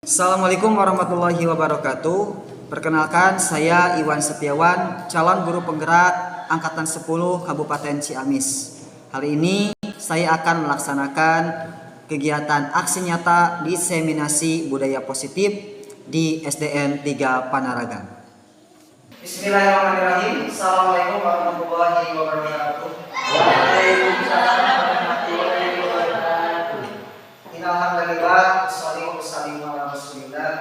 Assalamualaikum warahmatullahi wabarakatuh. Perkenalkan, saya Iwan Setiawan, calon guru penggerak Angkatan 10 Kabupaten Ciamis. Hari ini saya akan melaksanakan kegiatan aksi nyata diseminasi budaya positif di SDN 3 Panaragan. Bismillahirrahmanirrahim. Assalamualaikum warahmatullahi wabarakatuh. Waalaikumsalam warahmatullahi wabarakatuh. Innalhamdulillah, wassalatu wassalamu ala Rasulillah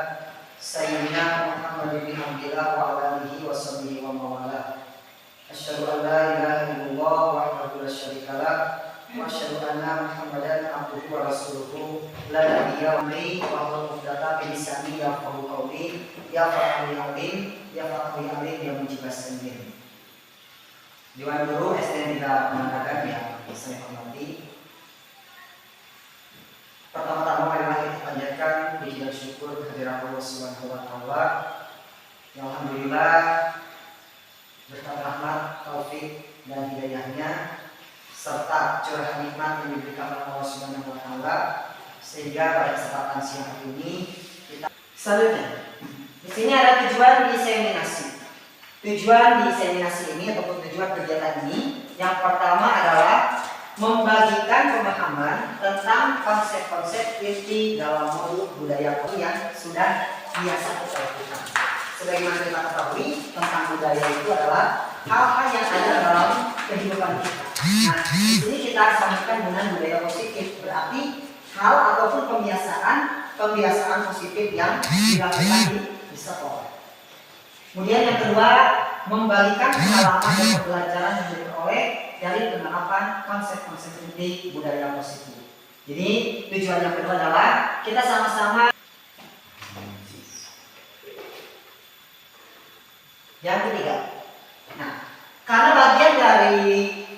sayyidina Muhammadin bin Abdillah wa ala alihi wa sahbihi wa mawala. Asyhadu an la ilaha illallah wahdahu la syarikalah wa asyhadu anna Muhammadan abduhu wa rasuluhu la nabiyya wa huwa muqtada bi lisani yafqahu qawli ya faqih alim ya faqih alim ya mujibas salim. Dewan Guru SDN 3 Panaragan yang saya hormati, pertama-tama marilah kita panjatkan puji dan syukur kehadirat Allah Subhanahu wa taala. Yang alhamdulillah berkat rahmat, taufik dan hidayahnya serta curahan nikmat yang diberikan oleh Allah Subhanahu wa taala, sehingga pada kesempatan siang hari ini kita selanjutnya di sini ada tujuan diseminasi. Tujuan diseminasi ini ataupun tujuan kegiatan ini yang pertama adalah membagikan pemahaman tentang konsep-konsep inti dalam modul budaya yang sudah biasa kita lakukan. Sebagaimana kita ketahui, tentang budaya itu adalah hal-hal yang ada dalam kehidupan kita. Nah, di sini kita samakan dengan budaya positif, berarti hal ataupun kebiasaan positif yang dilakukan di sekolah. Kemudian yang kedua, membagikan pengalaman dan pembelajaran yang diperoleh dari penerapan konsep-konsep inti budaya positif. Jadi tujuan yang kedua adalah kita sama-sama. Yang ketiga, nah, karena bagian dari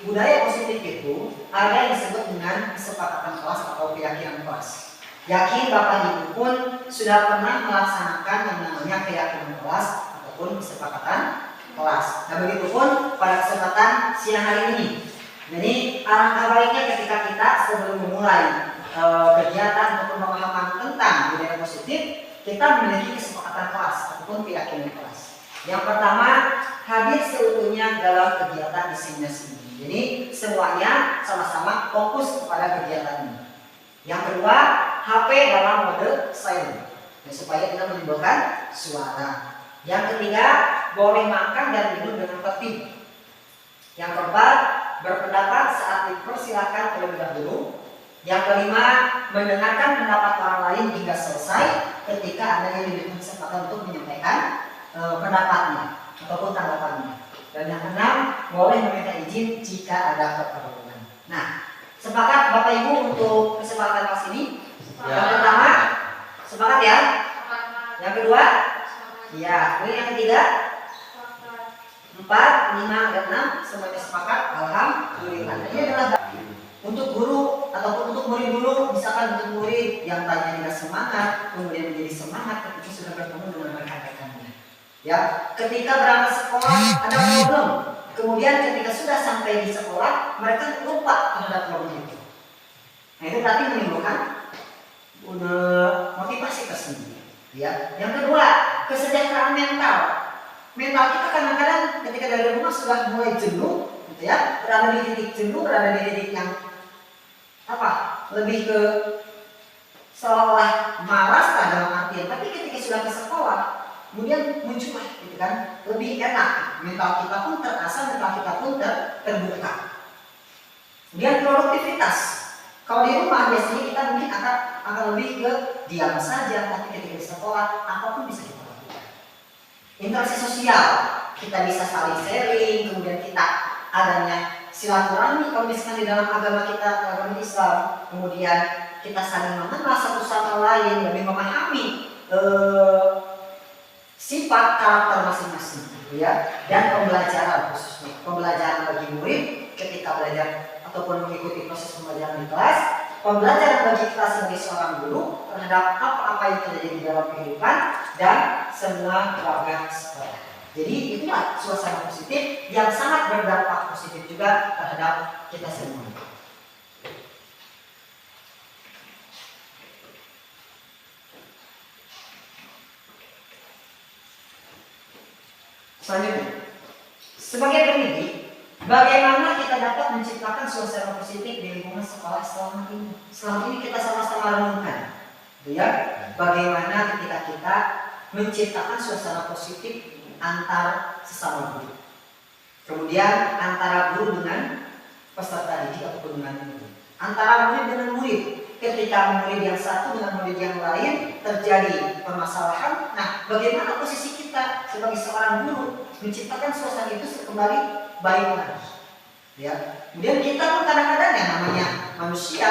budaya positif itu ada yang disebut dengan kesepakatan kelas atau keyakinan kelas. Yakin Bapak Ibu pun sudah pernah melaksanakan yang namanya keyakinan kelas ataupun kesepakatan kelas. Nah, begitupun pada kesempatan siang hari ini. Jadi alangkah baiknya ketika kita sebelum memulai kegiatan ataupun pemahaman tentang budaya positif, kita memiliki kesepakatan kelas ataupun keyakinan kelas. Yang pertama, hadir seutuhnya dalam kegiatan diseminasi ini. Jadi semuanya sama-sama fokus kepada kegiatan ini. Yang kedua, HP dalam mode silent, ya, supaya tidak menimbulkan suara. Yang ketiga, boleh makan dan minum dengan tertib. Yang keempat, berpendapat saat dipersilakan terlebih dahulu. Yang kelima, mendengarkan pendapat orang lain hingga selesai ketika Anda yang diberikan kesempatan untuk menyampaikan pendapatnya ataupun tanggapannya. Dan yang keenam, boleh meminta izin jika ada keperluan. Nah, sepakat Bapak Ibu untuk kesepakatan kelas ini? Ya. Yang pertama, sepakat ya? Yang kedua? Ya. Kemudian yang ketiga? 4, 5, dan 6 semuanya sepakat. Alhamdulillah. Ini adalah untuk guru ataupun untuk murid dulu. Misalkan untuk murid yang tanya tidak semangat, kemudian menjadi semangat ketika sudah bertemu dengan rekan-rekannya. Ya, ketika berangkat sekolah ada problem, kemudian ketika sudah sampai di sekolah mereka lupa terhadap problem itu. Nah, itu berarti menimbulkan motivasi tersendiri. Ya. Yang kedua, kesejahteraan mental. Mental kita kadang-kadang ketika dari rumah sudah mulai jenuh, gitu ya, berada di titik jenuh, berada di titik yang lebih ke seolah malas dalam artian. Tapi ketika sudah ke sekolah, kemudian muncul gitu kan, lebih enak. Mental kita pun terasa, mental kita pun terbuka. Kemudian produktivitas. Kalau di rumah biasanya kita mungkin akan lebih ke diam saja, tapi ketika di sekolah apapun bisa kita lakukan. Interaksi sosial, kita bisa saling sharing, kemudian kita adanya silaturahmi kalau misalkan di dalam agama kita, agama Islam, kemudian kita saling mengenal satu sama lain, lebih memahami sifat karakter masing-masing, gitu ya. Dan pembelajaran khususnya, pembelajaran bagi murid ketika belajar ataupun mengikuti proses pembelajaran di kelas, pembelajaran bagi kita sebagai seorang guru terhadap apa-apa yang terjadi di dalam kehidupan dan semua keluarga sekolah. Jadi itulah suasana positif yang sangat berdampak positif juga terhadap kita semua. Selanjutnya, sebagai pendidik, bagaimana kita dapat menciptakan suasana positif di lingkungan sekolah selama ini? Selama ini kita sama-sama renungkan, ya, bagaimana ketika kita menciptakan suasana positif antar sesama guru, kemudian antara guru dengan peserta didik ataupun dengan murid, antara murid dengan murid. Ketika murid yang satu dengan murid yang lain terjadi permasalahan, nah bagaimana posisi kita sebagai seorang guru menciptakan suasana itu kembali baik lagi, ya. Kemudian kita pun kadang-kadang yang namanya manusia,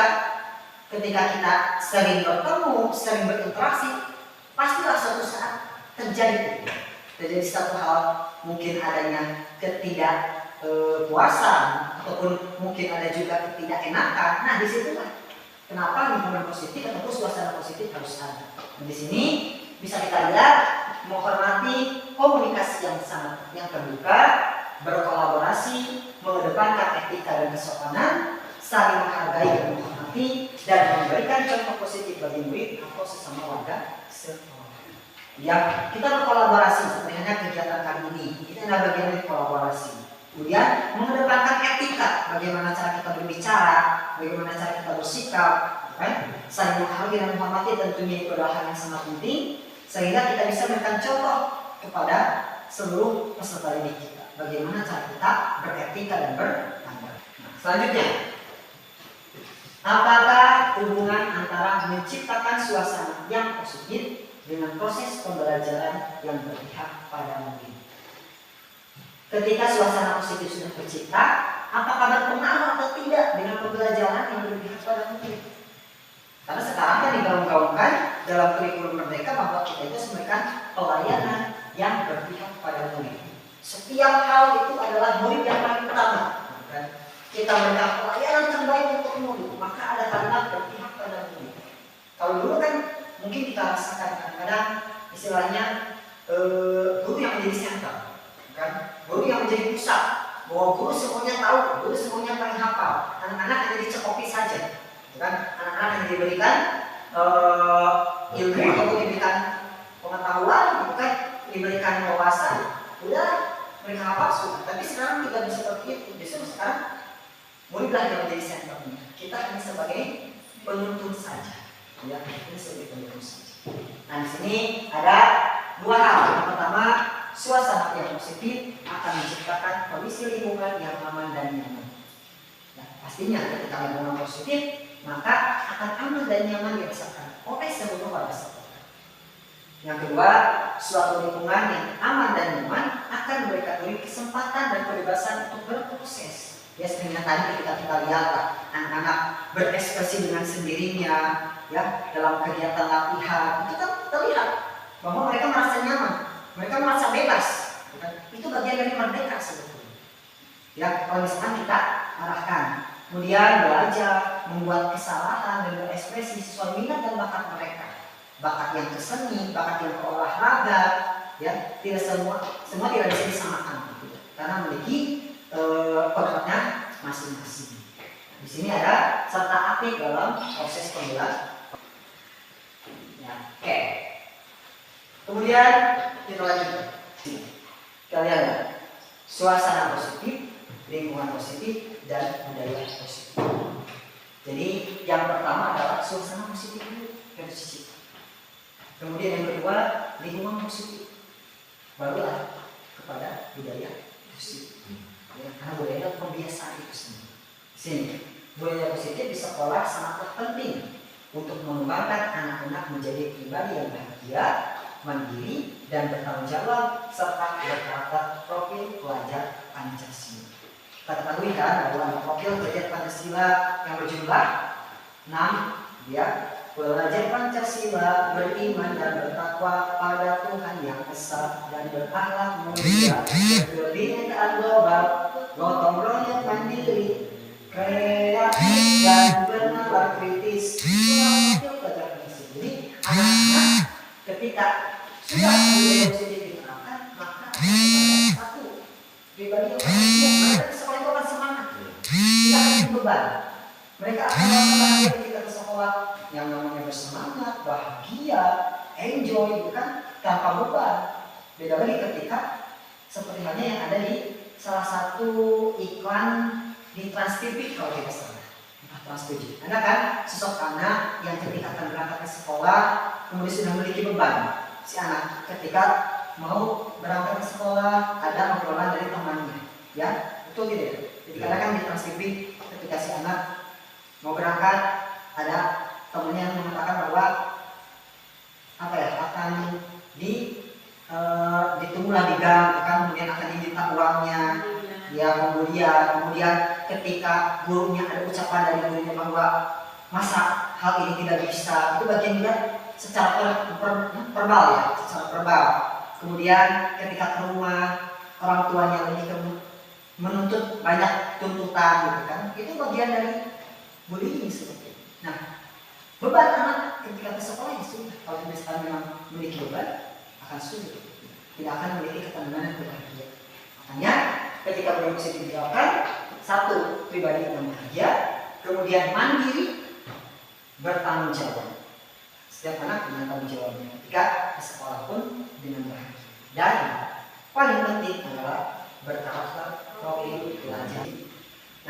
ketika kita sering bertemu, sering berinteraksi, pastilah suatu saat terjadi satu hal, mungkin adanya ketidakpuasan ataupun mungkin ada juga ketidakenakan. Nah disitulah kenapa lingkungan positif ataupun suasana positif harus ada. Di sini bisa kita lihat menghormati komunikasi yang terbuka, berkolaborasi, mengedepankan etika dan kesopanan, saling menghargai dan menghormati, dan memberikan contoh positif bagi murid atau sesama warga sekolah. Ya, kita berkolaborasi seperti hanya kegiatan kali ini. Itu adalah bagian dari kolaborasi. Kemudian mengedepankan etika, bagaimana cara kita berbicara, bagaimana cara kita bersikap, kan? Saling menghargai dan menghormati tentunya itu adalah hal yang sangat penting, sehingga kita bisa memberikan contoh kepada seluruh peserta didik kita. Bagaimana cara kita beretika dan bertanggung. Selanjutnya, apakah hubungan antara menciptakan suasana yang positif dengan proses pembelajaran yang berpihak pada murid? Ketika suasana positif sudah tercipta, apakah berpengaruh atau tidak dengan pembelajaran yang berpihak pada murid? Karena sekarang kan digaung-gaungkan dalam kurikulum Merdeka bahwa kita itu memberikan pelayanan yang berpihak pada murid. Setiap hal itu adalah murid yang paling utama. Kita memberikan pelayanan terbaik untuk murid, maka ada kalimat berpihak pada murid. Kalau dulu kan mungkin kita rasakan kadang-kadang istilahnya guru yang menjadi sentral. Kan? Guru yang menjadi pusat, bahwa guru semuanya tahu, guru semuanya paling hafal, anak-anak hanya dicekoki saja, kan? Anak-anak hanya diberikan ilmu atau diberikan pengetahuan, bukan diberikan wawasan, udah mereka hafal sudah. Tapi sekarang tidak bisa seperti itu. Justru sekarang muridlah yang menjadi senternya. Kita hanya sebagai penuntun saja, ya, ini sebagai penuntun saja. Nah di sini ada dua hal. Yang pertama, suasana yang positif akan menciptakan kondisi lingkungan yang aman dan nyaman. Nah, pastinya ketika lingkungan positif, maka akan aman dan nyaman dirasakan oleh seluruh warga sekolah. Yang kedua, suatu lingkungan yang aman dan nyaman akan memberikan murid kesempatan dan kebebasan untuk berproses. Ya, sebenarnya tadi ketika kita lihat anak-anak berekspresi dengan sendirinya, ya, dalam kegiatan latihan, itu kan terlihat bahwa mereka merasa nyaman. Mereka merasa bebas, itu bagian dari merdeka sebetulnya. Ya, kalau misalkan kita arahkan, kemudian belajar, membuat kesalahan dan berekspresi sesuai minat dan bakat mereka. Bakat yang ke seni, bakat yang ke olahraga, ya, tidak semua tidak bisa disamakan, gitu. Karena memiliki kodratnya masing-masing. Di sini ada serta aktif dalam proses pembelajaran. Ya, oke. Kemudian kita lanjutkan. Kita lihat suasana positif, lingkungan positif, dan budaya positif. Jadi yang pertama adalah suasana positif dulu dari sisi. Kemudian yang kedua lingkungan positif. Barulah kepada budaya positif. Ya, karena budaya pembiasaan itu sendiri. Sini budaya positif di sekolah sangatlah penting untuk mengembangkan anak-anak menjadi pribadi yang bahagia, mandiri, dan bertanggung jawab serta berkarakter profil pelajar Pancasila. Kita ketahui kan bahwa profil pelajar Pancasila yang berjumlah 6, ya. Pelajar Pancasila beriman dan bertakwa pada Tuhan yang Esa dan berakhlak mulia, berkebinekaan global, gotong royong mandiri, kreatif dan bernalar kritis. Profil pelajar Pancasila. Jadi anak-anak ketika sudah budaya positif diterapkan, maka satu pribadi yang positif, mereka ke sekolah itu akan semangat, tidak akan beban. Mereka akan bahagia ketika ke sekolah yang namanya bersemangat, bahagia, enjoy, bukan tanpa beban. Beda lagi ketika seperti halnya yang ada di salah satu iklan di Trans TV kalau tidak salah. Trans TV. Anda kan sosok anak yang ketika akan berangkat ke sekolah kemudian sudah memiliki beban. Si anak ketika mau berangkat ke sekolah ada obrolan dari temannya, ya betul tidak? Jadi karena kan di Trans TV ketika si anak mau berangkat ada temannya yang mengatakan bahwa apa ya akan ditunggulah di gang, kemudian akan diminta uangnya, ya kemudian ketika gurunya ada ucapan dari gurunya bahwa masa hal ini tidak bisa, itu bagian juga secara verbal ya, secara verbal. Kemudian ketika ke rumah orang tuanya lebih menuntut banyak tuntutan gitu kan, itu bagian dari bullying seperti itu. Nah, beban anak ketika ke sekolah itu kalau misalnya memang memiliki beban akan sulit, tidak akan memiliki ketenangan yang bahagia. Makanya ketika beliau positif dijawabkan, satu, pribadi yang bahagia, kemudian mandiri, bertanggung jawab. Setiap anak punya tanggung jawabnya ketika di sekolah pun dengan bahagia. Dan paling penting adalah berkarakter profil belajar.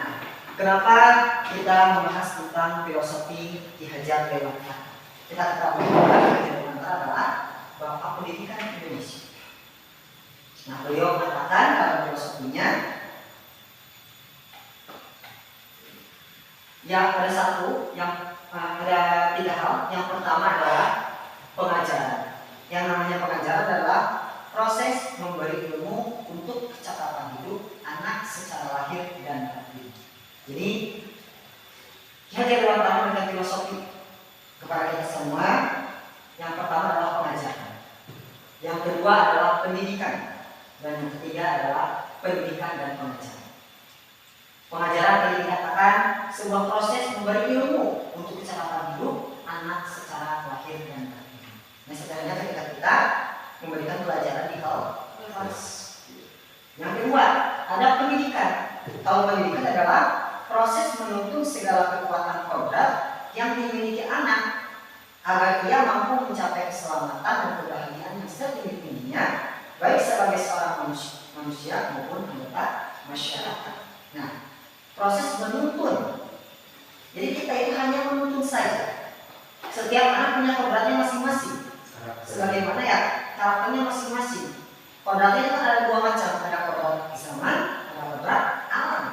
Nah, kenapa kita membahas tentang filosofi Ki Hajar Dewantara? Kita ketahui bahwa Ki Hajar Dewantara adalah Bapak Pendidikan Indonesia. Nah, beliau mengatakan dalam filosofinya, yang ada tiga hal. Yang pertama adalah pengajaran. Yang namanya pengajaran adalah proses memberi ilmu untuk kecakapan hidup anak secara lahir dan batin. Jadi, Ki Hajar Dewantara memberikan filosofi kepada kita semua. Yang pertama adalah pengajaran. Yang kedua adalah pendidikan. Dan yang ketiga adalah pendidikan dan pengajaran. Pengajaran tadi dikatakan sebuah proses memberi ilmu untuk kecakapan hidup anak secara lahir dan batin. Nah, sebenarnya ketika kita memberikan pelajaran di kelas. Yang kedua ada pendidikan. Kalau pendidikan adalah proses menuntun segala kekuatan kodrat yang dimiliki anak agar ia mampu mencapai keselamatan dan kebahagiaan yang setinggi-tingginya, baik sebagai seorang manusia maupun anggota masyarakat. Nah, proses menuntun. Jadi kita itu hanya menuntun saja. Setiap anak punya kodratnya masing-masing. Sebagaimana ya karakternya masing-masing. Kodratnya itu ada dua macam, ada kodrat zaman, ada kodrat alam.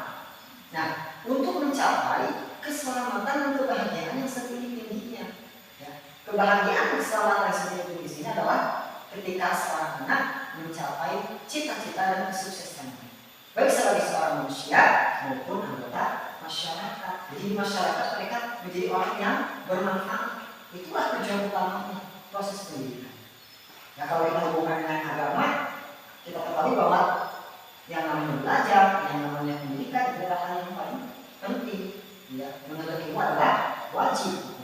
Nah, untuk mencapai keselamatan dan kebahagiaan yang setinggi-tingginya. Kebahagiaan keselamatan yang seperti di sini adalah ketika seorang anak mencapai cita-cita dan kesuksesan, baik sebagai seorang manusia maupun anggota masyarakat. Jadi di masyarakat mereka menjadi orang yang bermanfaat. Itulah tujuan utamanya proses pendidikan. Ya, kalau kita hubungkan dengan agama, kita ketahui bahwa yang namanya belajar, yang namanya pendidikan adalah hal yang paling penting. Ya, menuntut ilmu adalah wajib.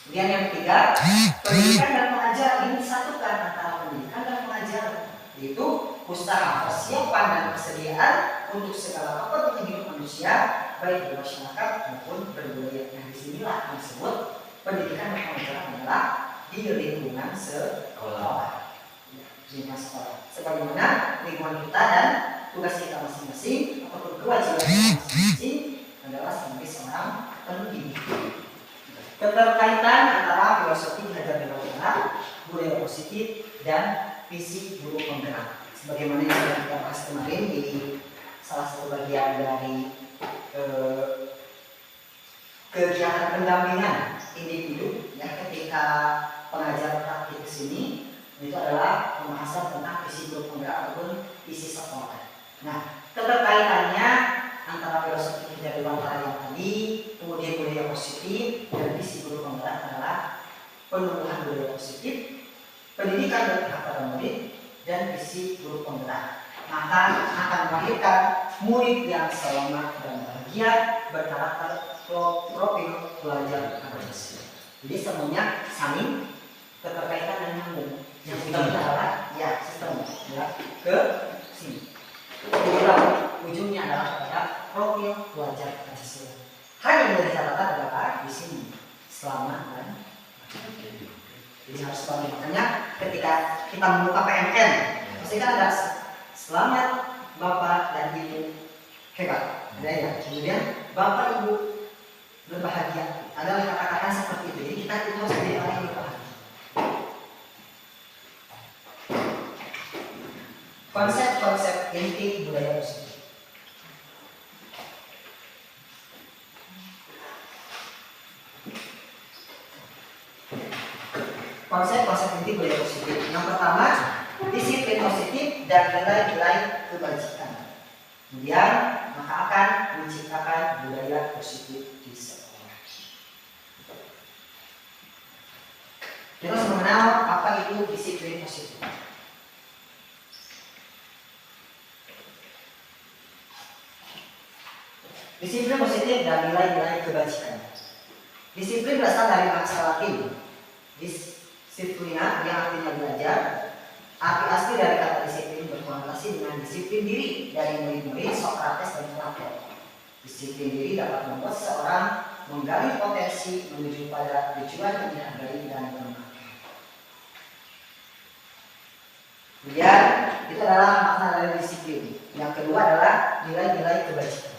Kemudian yang ketiga, pendidikan dan pengajaran ini disatukan antara pendidikan dan pengajaran, yaitu usaha persiapan dan kesediaan untuk segala kepentingan hidup manusia, baik di masyarakat maupun berbudaya. Nah, disinilah yang disebut pendidikan dan pengajaran adalah di lingkungan sekolah. Lingkungan sekolah. Sebagaimana lingkungan kita dan tugas kita masing-masing ataupun kewajiban kita masing-masing adalah sebagai seorang pendidik. Keterkaitan antara filosofi Ki Hajar Dewantara, budaya positif, dan visi guru penggerak. Sebagaimana yang sudah kita bahas kemarin di salah satu bagian dari kegiatan pendampingan individu, ya, ketika pengajar praktik ke sini, itu adalah pembahasan tentang visi guru penggerak ataupun visi sekolah. Nah, keterkaitannya antara filosofi Ki Hajar Dewantara yang tadi, kemudian budaya positif, dan visi guru penggerak adalah penumbuhan budaya positif, pendidikan dan kepada murid, dan visi guru penggerak. Maka akan melahirkan murid yang selamat dan bahagia, berkarakter profil pelajar Pancasila. Jadi semuanya saling keterkaitan dan nyambung. Yang kita adalah ya sistem ya ke sini. Ujungnya adalah pada profil pelajar Pancasila. Hanya yang dari catatan adalah di sini selamat dan jadi harus tahu. Makanya ketika kita membuka PMN pasti kan ada selamat Bapak dan Ibu hebat. Ada ya. Kemudian Bapak Ibu berbahagia adalah kata-kata seperti itu. Jadi kita itu harus menjadi orang yang berbahagia. Konsep-konsep inti budaya positif. Konsep-konsep inti budaya positif. Yang pertama, disiplin positif dan nilai-nilai kebajikan. Kemudian maka akan menciptakan budaya positif di sekolah. Kita harus mengenal apa itu disiplin positif. Disiplin positif dan nilai-nilai kebajikan. Disiplin berasal dari bahasa Latin disciplina yang artinya belajar. Arti asli dari kata disiplin berkonotasi dengan disiplin diri dari murid-murid Sokrates dan Plato. Disiplin diri dapat membuat seseorang menggali potensi menuju pada tujuan yang dihargai dan bermakna. Kemudian itu adalah makna dari disiplin. Yang kedua adalah nilai-nilai kebajikan.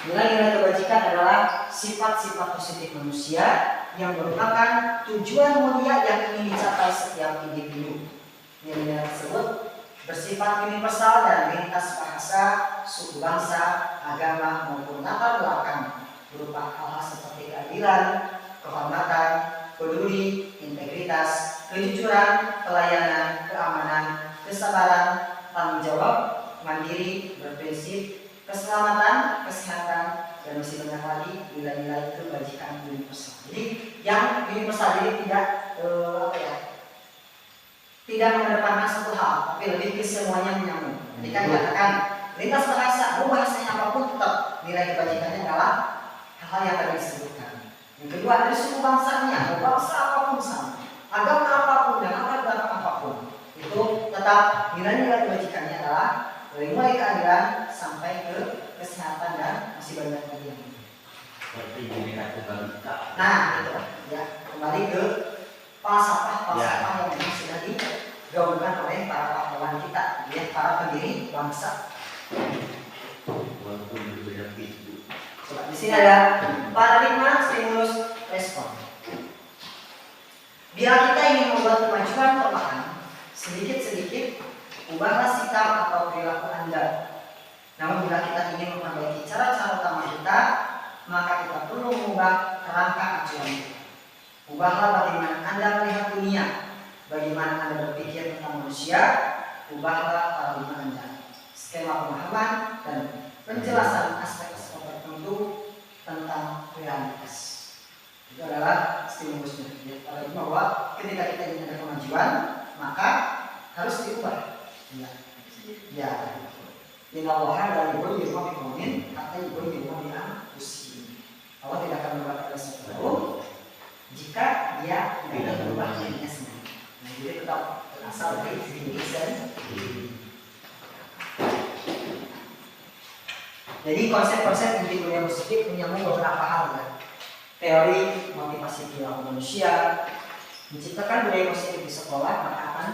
Nilai-nilai kebajikan adalah sifat-sifat positif manusia yang merupakan tujuan mulia yang ingin dicapai setiap individu. Nilai-nilai tersebut bersifat universal dan lintas bahasa, suku bangsa, agama maupun latar belakang, berupa hal-hal seperti keadilan, kehormatan, peduli, integritas, kejujuran, pelayanan, keamanan, kesabaran, tanggung jawab, mandiri, berprinsip, keselamatan, kesehatan, dan masih banyak lagi nilai-nilai kebajikan universal. Jadi yang universal ini tidak tidak mengedepankan satu hal, tapi lebih ke semuanya menyambung. Jadi kan dikatakan lintas bahasa, mau bahasanya apapun tetap nilai kebajikannya adalah hal-hal yang tadi disebutkan. Yang kedua dari suku bangsanya, mau bangsa apapun sama, agama apapun dan latar belakang apapun, itu tetap nilai-nilai kebajikannya adalah dari mulai keadilan sampai ke kesehatan dan masih banyak lagi yang lain. Nah, itu ya, kembali ke falsafah yang memang sudah digaungkan oleh para pahlawan kita, ya, para pendiri bangsa. Coba di sini ada paradigma stimulus respon. Bila kita ingin membuat kemajuan perlahan, sedikit-sedikit ubahlah sikap atau perilaku Anda. Namun bila kita ingin memperbaiki cara-cara utama kita, maka kita perlu mengubah kerangka acuan kita. Ubahlah bagaimana Anda melihat dunia, bagaimana Anda berpikir tentang manusia, ubahlah paradigma Anda. Skema pemahaman dan penjelasan aspek-aspek tertentu tentang realitas. Itu adalah stimulusnya. Paradigma bahwa ketika kita ingin ada kemajuan, maka harus diubah. Ya. Innallaha la yughayyiru ma biqaumin hatta yughayyiru ma bi anfusihim. Allah tidak akan mengubah sesuatu jika dia tidak berubah dirinya sendiri. Nah, jadi tetap berasal dari diri sendiri. Jadi konsep-konsep inti budaya positif menyambung beberapa hal ya. Teori motivasi perilaku manusia, menciptakan budaya positif di sekolah, maka akan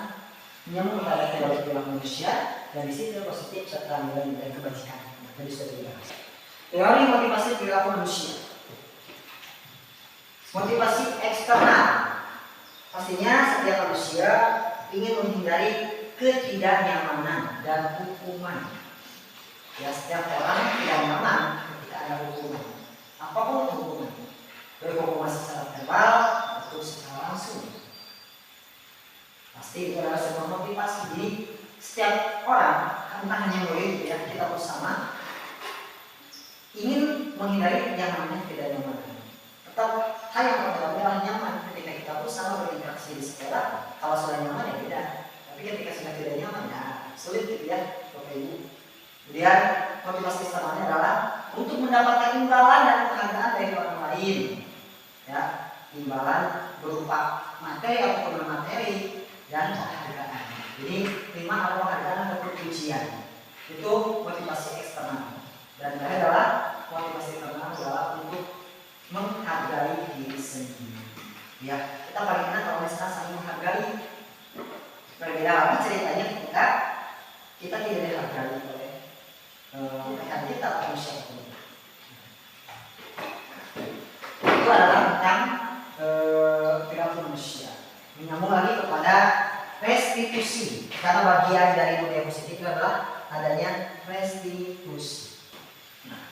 menyambung pada teori perilaku manusia dan disiplin positif serta nilai-nilai kebajikan. Tadi sudah dibahas. Teori motivasi perilaku manusia. Motivasi eksternal. Pastinya setiap manusia ingin menghindari ketidaknyamanan dan hukuman. Ya, setiap orang tidak nyaman ketika ada hukuman. Apapun hukuman. Baik hukuman secara verbal atau secara langsung. Pasti itu adalah sebuah motivasi. Jadi setiap orang, entah hanya murid ya, kita bersama ingin menghindari yang namanya ketidaknyamanan. Tetap hal yang pertama adalah nyaman. Ketika kita bersama berinteraksi di sekolah, kalau sudah nyaman ya beda. Tapi ketika sudah tidak nyaman ya sulit gitu ya, Bapak Ibu. Kemudian motivasi eksternalnya adalah untuk mendapatkan imbalan dan penghargaan dari orang lain. Ya, imbalan berupa materi atau non materi dan penghargaan. Jadi terima atau penghargaan atau pujian. Itu motivasi eksternal. Dan terakhir adalah motivasi internal adalah untuk menghargai diri sendiri. Ya, kita paling enak kalau misalkan saling menghargai. Berbeda lagi ceritanya ketika kita tidak dihargai oleh rekan kita atau siapapun. Itu adalah tentang perilaku manusia. Menyambung lagi kepada restitusi, karena bagian dari budaya positif itu adalah adanya restitusi. Nah,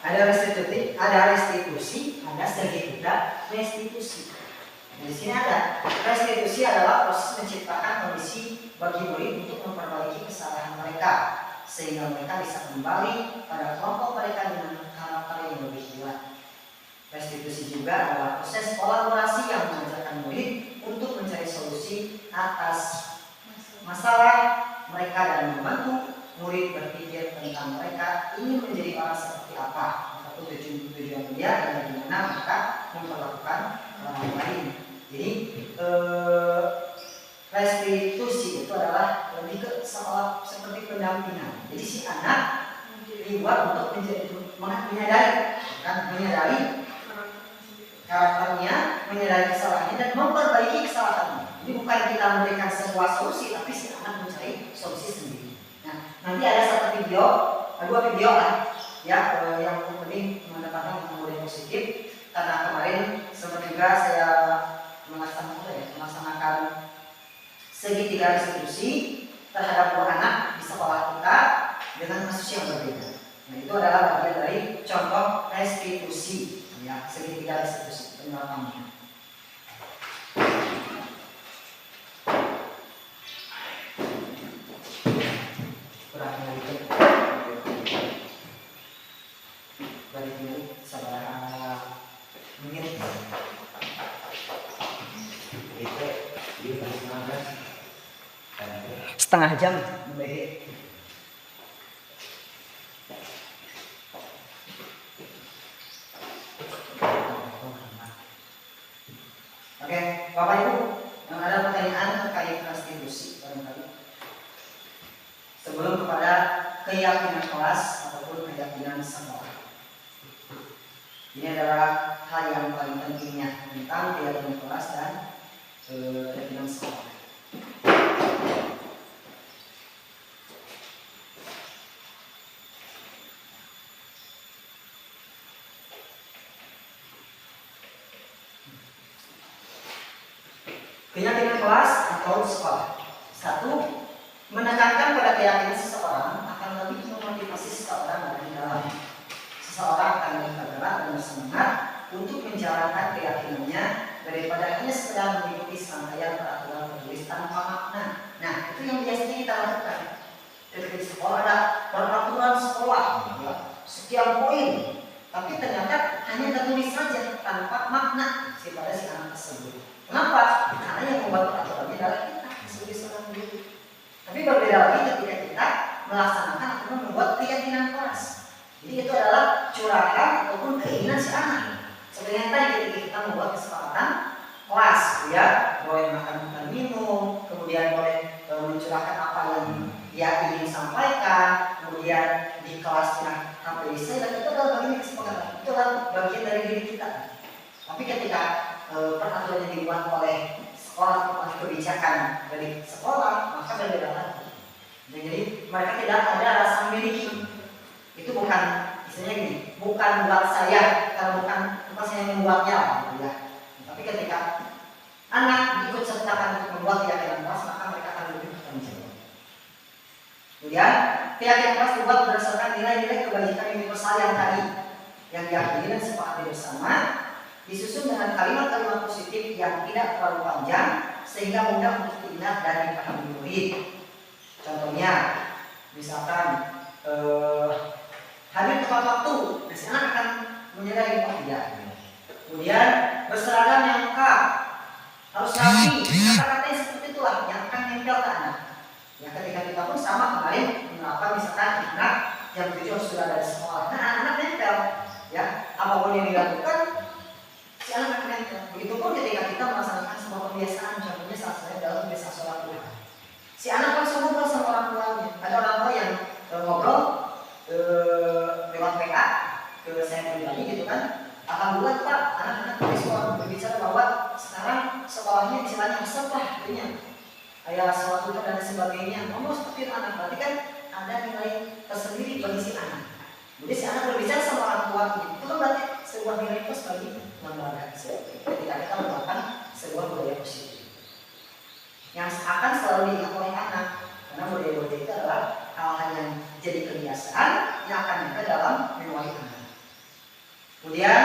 ada restitusi, ada segitiga restitusi. Di sini ada restitusi adalah proses menciptakan kondisi bagi murid untuk memperbaiki kesalahan mereka sehingga mereka bisa kembali pada kelompok mereka dengan karakter yang lebih kuat. Restitusi juga adalah proses kolaborasi yang mengajarkan murid untuk mencari solusi atas masalah mereka dan membantu murid berpikir tentang mereka ingin menjadi orang seperti apa atau tujuan dia dan bagaimana mereka memperlakukan orang lain. Jadi restitusi itu adalah lebih ke seolah seperti pendampingan. Jadi si anak dibuat untuk menyadari karakternya, menyadari kesalahannya dan memperbaiki kesalahannya. Jadi bukan kita memberikan sebuah solusi, tapi si anak mencari solusi sendiri. Nah, nanti ada dua video lah, ya, yang lebih mendapatkan kemudian positif. Karena kemarin sempat juga saya melaksanakan segitiga restitusi terhadap dua anak di sekolah kita dengan kasus yang berbeda. Nah, itu adalah bagian dari contoh restitusi, ya, segitiga restitusi penerapannya. Kurangnya itu dari dulu sabar menit. Setengah jam baik. Oke, Bapak Ibu, yang ada pertanyaan terkait restitusi barangkali sebelum kepada keyakinan kelas ataupun keyakinan sekolah. Ini adalah hal yang paling pentingnya tentang keyakinan kelas dan keyakinan sekolah. Keyakinan kelas atau sekolah. Satu, menekankan pada keyakinan seseorang akan lebih memotivasi seseorang dari dalam. Seseorang akan lebih tergerak dan bersemangat untuk menjalankan keyakinannya daripada hanya sekedar mengikuti serangkaian peraturan tertulis tanpa makna. Nah, itu yang biasanya kita lakukan. Jadi di sekolah ada peraturan sekolah, ya, sekian poin, tapi ternyata hanya tertulis saja tanpa makna kepada si anak tersebut. Kenapa? Karena yang membuat peraturannya adalah kita sebagai seorang guru. Tapi berbeda lagi ketika kita melaksanakan atau membuat keyakinan kelas. Jadi itu adalah curahan ataupun keinginan si anak. Seperti yang tadi ketika kita membuat kesepakatan kelas, ya, boleh makan minum, kemudian boleh mencurahkan apa yang dia ingin sampaikan, kemudian di kelasnya sampai selesai, dan itu adalah bagian kesepakatan. Itu adalah bagian dari diri kita. Tapi ketika peraturan yang dibuat oleh sekolah atau kebijakan dari sekolah, maka berbeda lagi. Jadi mereka tidak ada rasa memiliki. Itu bukan, istilahnya gini, bukan buat saya, karena bukan saya yang membuatnya, gitu ya. Tapi ketika anak ikut sertakan untuk membuat keyakinan kelas, maka mereka akan lebih bertanggung jawab. Kemudian keyakinan kelas dibuat berdasarkan nilai-nilai kebajikan universal yang tadi, yang diyakini dan sepakati bersama, disusun dengan kalimat-kalimat positif yang tidak terlalu panjang sehingga mudah untuk diingat dan dipahami murid. Contohnya, misalkan hadir tepat waktu, si anak akan menyadari oh tidak. Kemudian berseragam yang lengkap, harus rapi, kata-katanya seperti itulah yang akan nempel ke anak. Ya, ketika kita pun sama kemarin menerapkan misalkan anak jam 7 sudah ada di sekolah, nah anak nempel, ya, apapun yang dilakukan si anak akan nempel. Begitupun ketika kita melaksanakan sebuah kebiasaan, contohnya saat saya dalam kebiasaan sholat duha, si anak langsung ngobrol sama orang tuanya. Ada orang tua yang ngobrol lewat WA ke saya pribadi gitu kan, alhamdulillah Pak, anak-anak berbicara bahwa sekarang Jadi si anak berbicara sama orang tuanya, itu kan berarti sebuah nilai plus bagi lembaga. Ketika kita melakukan sebuah budaya positif yang akan selalu diingat oleh anak, karena budaya-budaya itu adalah hal-hal yang jadi kebiasaan yang akan ada dalam memori anak. Kemudian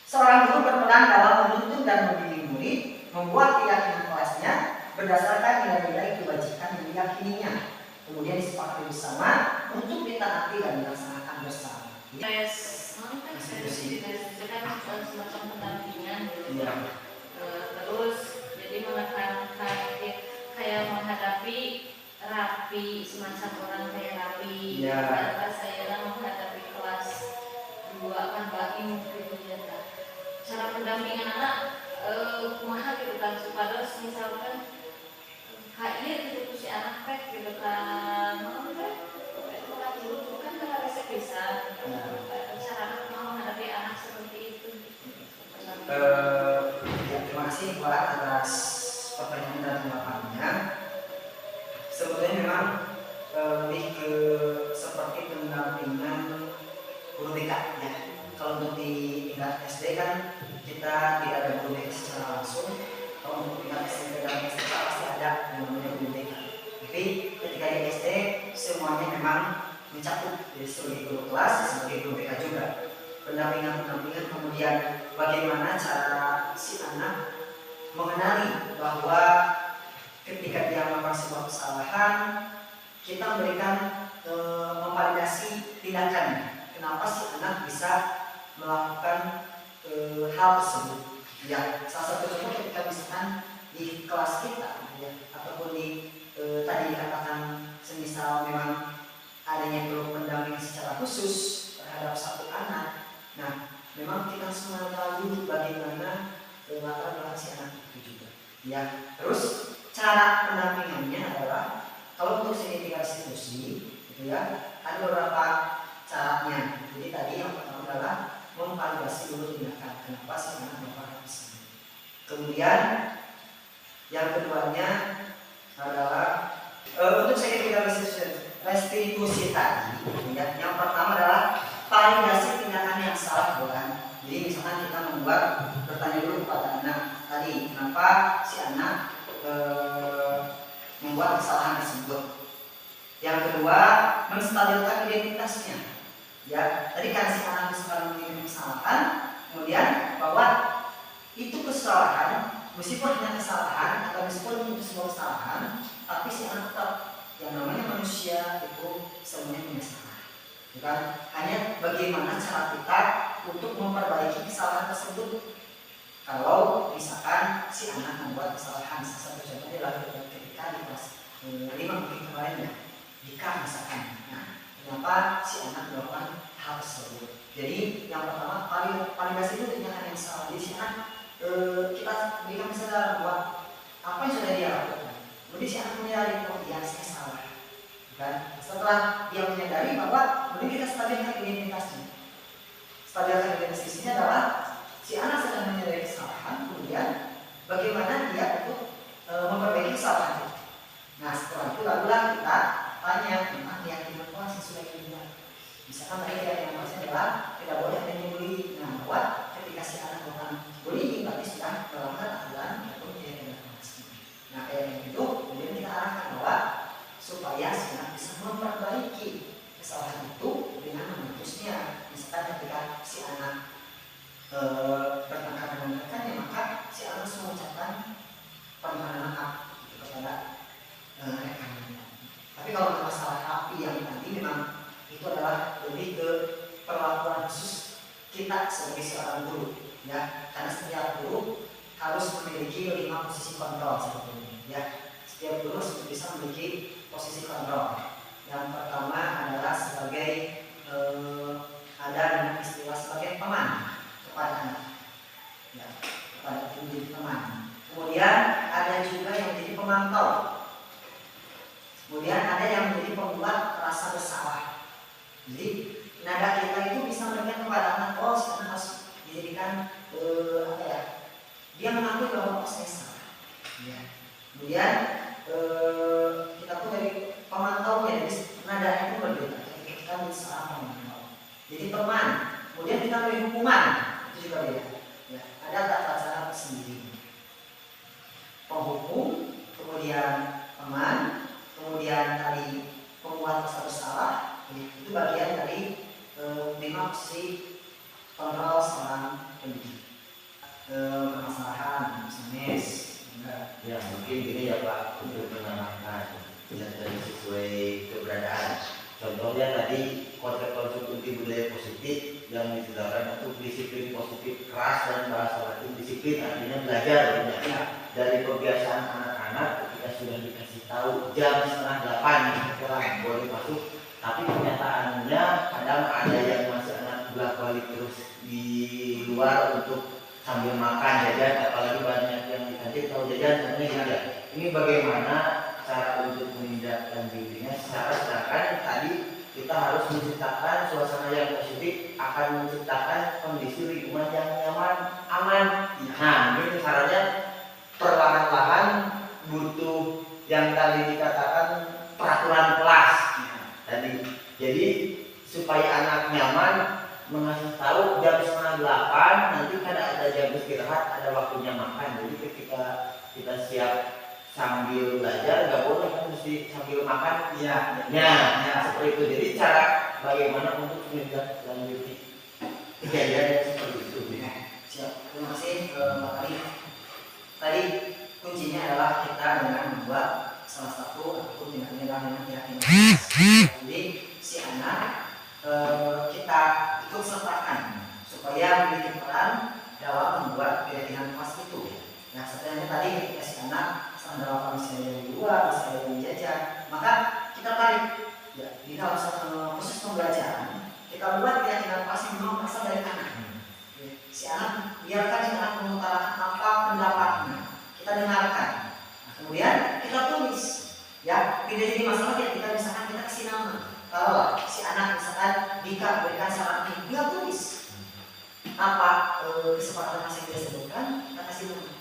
seorang guru berperan dalam menuntun dan membimbing murid, membuat keyakinan kelasnya berdasarkan nilai-nilai kebajikan yang diyakininya, kemudian disepakati bersama untuk ditaati dan dilaksanakan bersama. Semacam pendampingan gitu. Terus jadi menekankan kayak menghadapi rapi, semacam orang kayak rapi. Pas saya menghadapi kelas 2 kan bagi mungkin ya. Cara pendampingan anak kumaha gitu kan supaya misalkan kayak gitu si anak pek gitu kan dulu kan nggak resep bisa cara anak mau menghadapi anak seperti itu. Ya, terima kasih Pak atas pertanyaan dan tanggapannya. Sebetulnya memang lebih ke seperti pendampingan guru BK ya. Kalau untuk di tingkat SD kan kita tidak ada guru BK secara langsung. Kalau untuk tingkat SMP dan SMK pasti ada yang namanya guru BK. Tapi ketika di SD semuanya memang mencakup dari sebagai guru kelas, sebagai guru BK juga. Pendampingan kemudian bagaimana cara si anak mengenali bahwa ketika dia melakukan sebuah kesalahan kita memberikan memvalidasi tindakannya. Kenapa si anak bisa melakukan hal tersebut? Ya, salah satu contoh ketika misalkan di kelas kita ya, ataupun di tadi dikatakan semisal memang adanya perlu pendampingan secara khusus terhadap satu anak. Nah, memang kita harus mengetahui bagaimana latar belakang si anak itu juga. Ya, terus cara pendampingannya adalah kalau untuk segitiga institusi, gitu ya, ada beberapa caranya. Jadi tadi yang pertama adalah memvalidasi dulu tindakan. Kenapa si anak melakukan hal tersebut. Kemudian yang keduanya adalah untuk segitiga restitusi tadi, ya, yang pertama adalah validasi tindakan yang salah bukan. Jadi misalkan kita bertanya dulu kepada anak tadi kenapa si anak membuat kesalahan tersebut. Yang kedua menstabilkan identitasnya. Ya, tadi kan si anak misalkan memiliki kesalahan, kemudian bahwa itu kesalahan meskipun hanya kesalahan atau meskipun itu sebuah kesalahan, tapi si anak tetap yang namanya manusia itu semuanya punya salah. Bukan hanya bagaimana cara kita untuk memperbaiki kesalahan tersebut. Kalau misalkan si anak membuat kesalahan, salah satu contohnya adalah ketika di kelas 5 mungkin kemarin ya, jika misalkan, nah kenapa si anak melakukan hal tersebut? Jadi yang pertama validasi itu tindakan yang salah. Jadi si anak kita berikan misalnya buat apa yang sudah dia lakukan. Kemudian si anak menyadari oh iya saya salah. Dan setelah dia menyadari bahwa kemudian kita stabilkan identitasnya. Stabilkan identitasnya adalah si anak sedang menyadari kesalahan, kemudian bagaimana dia untuk memperbaiki kesalahan itu. Nah setelah itu barulah kita tanya tentang keyakinan kelas yang sudah dibuat. Misalkan tadi keyakinan kelasnya adalah tidak boleh ada yang bullying. Nah bahwa ketika si anak melakukan bullying berarti sudah melanggar aturan ataupun keyakinan kelas. Nah kayak gitu kemudian kita arahkan bahwa supaya si anak bisa memperbaiki kesalahan itu dengan memutusnya. Misalkan ketika si anak bertengkar dengan rekannya, maka si anak harus mengucapkan permohonan maaf kepada rekannya. Tapi kalau masalah api yang tadi memang itu adalah lebih ke perlakuan khusus kita sebagai seorang guru, ya, karena setiap guru harus memiliki 5 posisi kontrol sebetulnya, ya. Setiap guru harus bisa memiliki posisi kontrol. Yang pertama adalah sebagai ada dengan istilah sebagai teman kepada anak, ya, kepada menjadi teman. Kemudian ada juga yang menjadi pemantau. Kemudian ada yang menjadi pembuat rasa bersalah. Jadi nada kita itu bisa memberikan kepada anak oh si anak harus dijadikan apa ya? Dia mengakui bahwa oh saya salah. Ya. Kemudian kita pun dari pemantaunya melalui hukuman, itu juga beda. Ya, ada tata cara tersendiri. Penghukum, kemudian teman, kemudian tadi pembuat status salah, itu bagian dari memang si kontrol seorang pendidik. Permasalahan, SMS, enggak. Ya mungkin gini ya Pak, untuk menambahkan yang tadi sesuai keberadaan. Contohnya tadi konsep-konsep inti budaya positif yang disediakan untuk disiplin positif keras dan bahasa Latin disiplin artinya belajar ya. Dari kebiasaan anak-anak ketika sudah dikasih tahu jam 7:30 boleh masuk, tapi kenyataannya kadang ada yang masih anak bolak-balik terus di luar untuk sambil makan jajan, apalagi banyak yang di kantin tahu jajan sebenarnya gitu ya. Ini bagaimana cara untuk menindaklanjutinya sedangkan tadi kita harus menciptakan suasana yang positif, akan menciptakan kondisi lingkungan yang nyaman, aman. Nah, ini caranya perlahan-lahan butuh yang tadi dikatakan peraturan kelas tadi. Jadi supaya anak nyaman mengasih tahu jam 7:30 nanti kan ada jam istirahat, ada waktunya makan. Jadi ketika kita siap sambil belajar nggak boleh kan mesti sambil makan. Ya, seperti itu. Jadi cara bagaimana untuk menindaklanjuti kejadian yang seperti itu. Siap, terima kasih Mbak Ali. Tadi kuncinya adalah kita dengan membuat salah satu ataupun tindakan adalah dengan keyakinan. Jadi si anak kita ikut sertakan supaya memiliki peran dalam membuat keyakinan kelas itu. Nah, sebenarnya tadi ketika si anak dalam misalnya yang luar, misalnya yang jajan, maka kita tarik ya, di dalam proses pembelajaran kita buat keyakinan kelas yang memang berasal dari anak. Si anak biarkan si anak mengutarakan apa pendapatnya, kita dengarkan. Nah, kemudian kita tulis. Ya, tidak jadi masalah ya kita misalkan kita kasih nama. Kalau si anak misalkan Dika berikan saran ini, dia tulis apa kesepakatan yang dia sebutkan, kita kasih nama.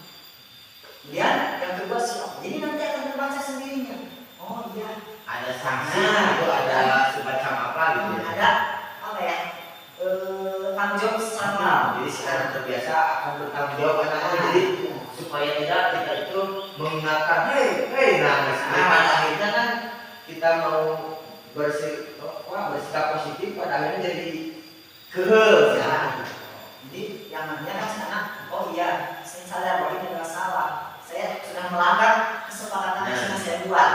Kemudian yang kedua siapa? Jadi nanti akan terbaca sendirinya. Oh iya. Ada sanksi, itu ada semacam apa gitu ya? Ada apa ya? Tanggung jawab sama. Jadi sekarang terbiasa akan bertanggung jawab anaknya. Jadi supaya tidak kita itu mengingatkan, nah akhirnya kan kita mau bersikap positif, pada akhirnya jadi kehel. Jadi yang namanya kan sana, oh iya, saya sadar bahwa ini adalah salah. Saya sudah melanggar kesepakatan yang sudah saya buat.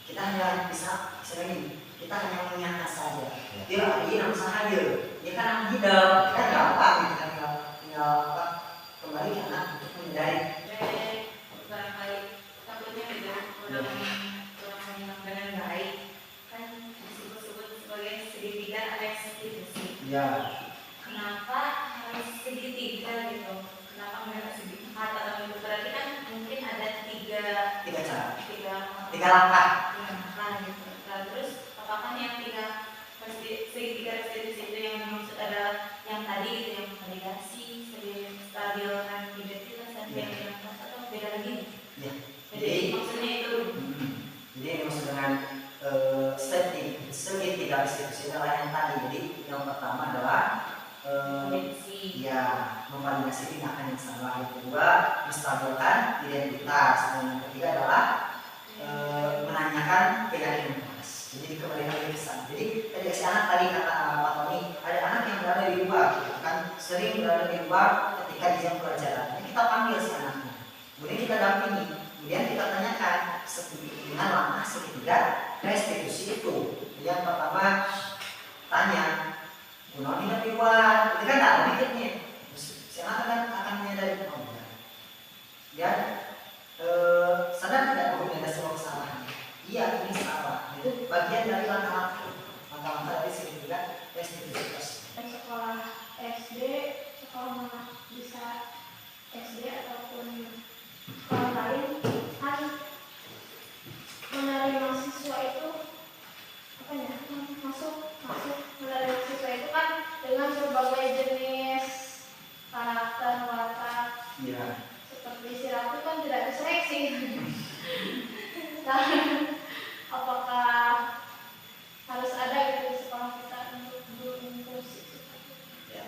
Kita hanya bisa sering, kita hanya mengingatkan saja. Dia lagi nama sahaja, dia kan hidup, kan gampang kita tinggal kembali ke anak untuk menyadari. Barangkali takutnya juga kurang menyimak dengan baik, kan disebut-sebut sebagai segitiga ada institusi. Ya. Kenapa harus segitiga gitu? Kenapa nggak segiempat atau itu? Berarti kan mungkin ada tiga langkah. Gitu. Nah, terus apakah yang segitiga restitusi itu yang dimaksud adalah yang tadi gitu, yang validasi, stabilkan identitas dan keyakinan kelas atau beda lagi? Ya. Jadi maksudnya itu. Jadi yang maksud dengan segitiga restitusi adalah yang tadi. Jadi yang pertama adalah memvalidasi tindakan yang salah. Yang kedua, menstabilkan identitas. Dan yang ketiga adalah menanyakan keyakinan kelas. Jadi kembali lagi ke sana. Jadi ketika si anak tadi kata Pak Tony, ada anak yang berada di luar, kan sering berada di luar ketika di jam pelajaran. Jadi kita panggil si anaknya, kemudian kita dampingi, kemudian kita tanyakan dengan langkah segitiga restitusi itu. Yang pertama tanya, Gunawan hidup di luar, itu kan tak ada mikirnya. Si anak akan menyadari ya. Sadar tidak bahwa ada sebuah kesalahan? Iya, ini salah. Itu bagian dari langkah-langkah dari segitiga restitusi. Sekolah SD, sekolah bisa SD ataupun sekolah lain kan menerima siswa itu masuk menerima siswa itu kan dengan berbagai jenis karakter watak. Iya. Seperti si Ratu kan tidak diseleksi. Nah, apakah harus ada gitu di sekolah kita untuk guru inklusi? Ya.